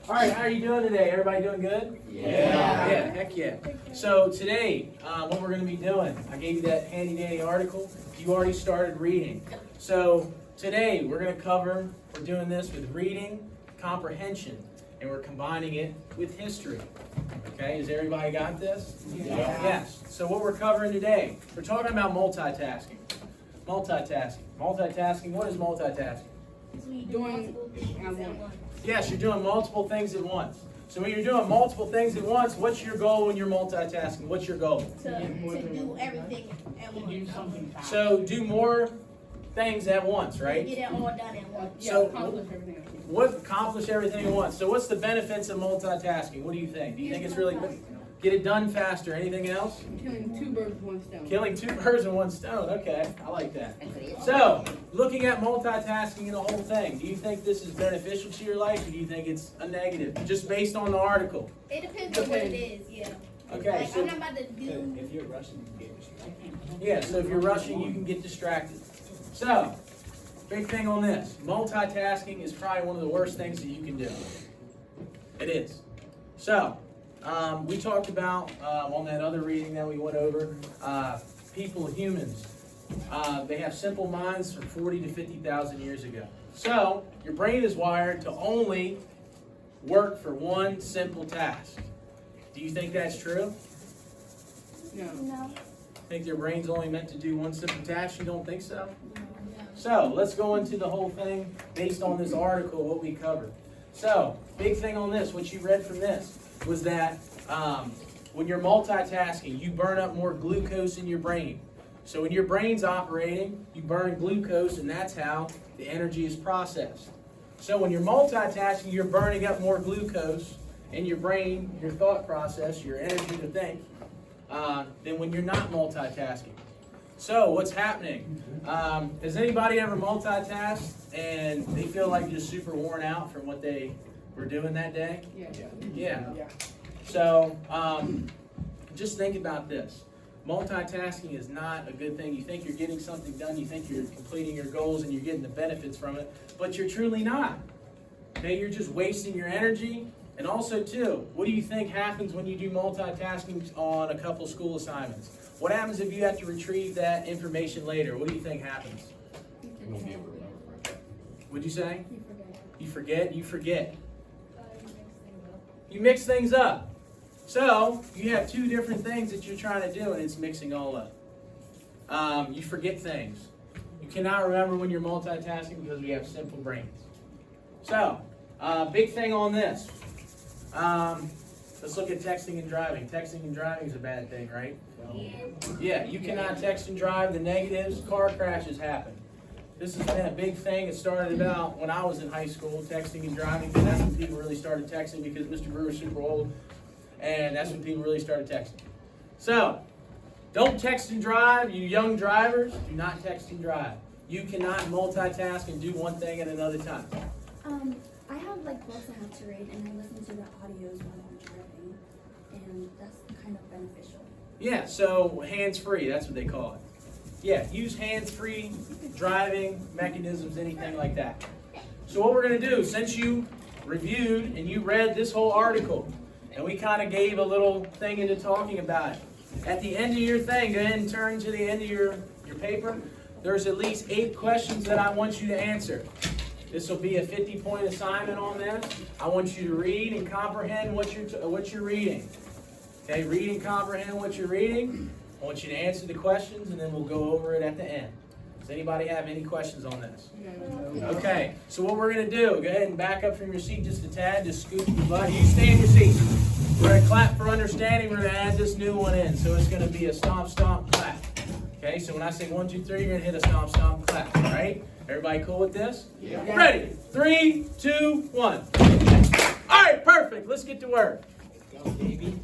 All right, how are you doing today? Everybody doing good? Yeah, heck yeah. So today, what we're going to be doing, I gave you that handy dandy article. You already started reading. So today, we're doing this with reading, comprehension, and we're combining it with history. Okay, has everybody got this? Yeah. Yes. So what we're covering today, we're talking about multitasking. Multitasking, what is multitasking? Doing at once. Yes, you're doing multiple things at once. So when you're doing multiple things at once, what's your goal when you're multitasking? What's your goal? To do everything at once. So do more things at once, right? Get it all done at once. So Accomplish everything. accomplish everything at once. So what's the benefits of multitasking? What do you think? Do you think it's really get it done faster? Anything else? Killing two birds with one stone. Killing two birds with one stone. Okay, I like that. So, looking at multitasking and the whole thing, do you think this is beneficial to your life, or do you think it's a negative, just based on the article? It depends on what it is, yeah. Okay, Like, so I'm not about to do. If you're rushing, you can get distracted. yeah, so if you're rushing, you can get distracted. So, big thing on this, multitasking is probably one of the worst things that you can do. It is. So, we talked about on that other reading that we went over, humans. They have simple minds from 40 to 50,000 years ago. So, your brain is wired to only work for one simple task. Do you think that's true? No. No. Think your brain's only meant to do one simple task? You don't think so? So, let's go into the whole thing based on this article, what we covered. So, big thing on this, what you read from this, was that when you're multitasking, you burn up more glucose in your brain. So when your brain's operating, you burn glucose, and that's how the energy is processed. So when you're multitasking, you're burning up more glucose in your brain, your thought process, your energy to think, than when you're not multitasking. So what's happening? Has anybody ever multitasked and they feel like just super worn out from what they were doing that day? Yeah. Yeah. So just think about this. Multitasking is not a good thing. You think you're getting something done, you think you're completing your goals and you're getting the benefits from it, but you're truly not. Okay, you're just wasting your energy. And also too, what do you think happens when you do multitasking on a couple school assignments? What happens if you have to retrieve that information later? What do you think happens? You won't be able to remember forever. What'd you say? You forget. You forget. You mix things up. So, you have two different things that you're trying to do, and it's mixing all up. You forget things. You cannot remember when you're multitasking because we have simple brains. So, big thing on this. Let's look at texting and driving. Texting and driving is a bad thing, right? Yeah, you cannot text and drive. The negatives, car crashes happen. This has been a big thing. It started about when I was in high school, texting and driving. And that's when people really started texting because Mr. Brewer's super old. And that's when people really started texting. So, don't text and drive. You young drivers, do not text and drive. You cannot multitask and do one thing at another time. I have like books I have to read, and I listen to the audios while I'm driving, and that's kind of beneficial. Yeah, so hands-free, that's what they call it. Yeah, use hands-free driving mechanisms, anything like that. So what we're going to do, since you reviewed and you read this whole article, and we kind of gave a little thing into talking about it, at the end of your thing, go ahead and turn to the end of your paper. There's at least 8 questions that I want you to answer. This will be a 50-point assignment on this. I want you to read and comprehend what you're reading. Okay, read and comprehend what you're reading. I want you to answer the questions, and then we'll go over it at the end. Does anybody have any questions on this? Okay, so what we're going to do, go ahead and back up from your seat just a tad, just scoot your butt. You stay in your seat. We're going to clap for understanding. We're going to add this new one in. So it's going to be a stomp, stomp, clap. Okay, so when I say 1, 2, 3, you're going to hit a stomp, stomp, clap. All right? Everybody cool with this? Yeah. Ready? 3, 2, 1. All right, perfect. Let's get to work. Go, baby.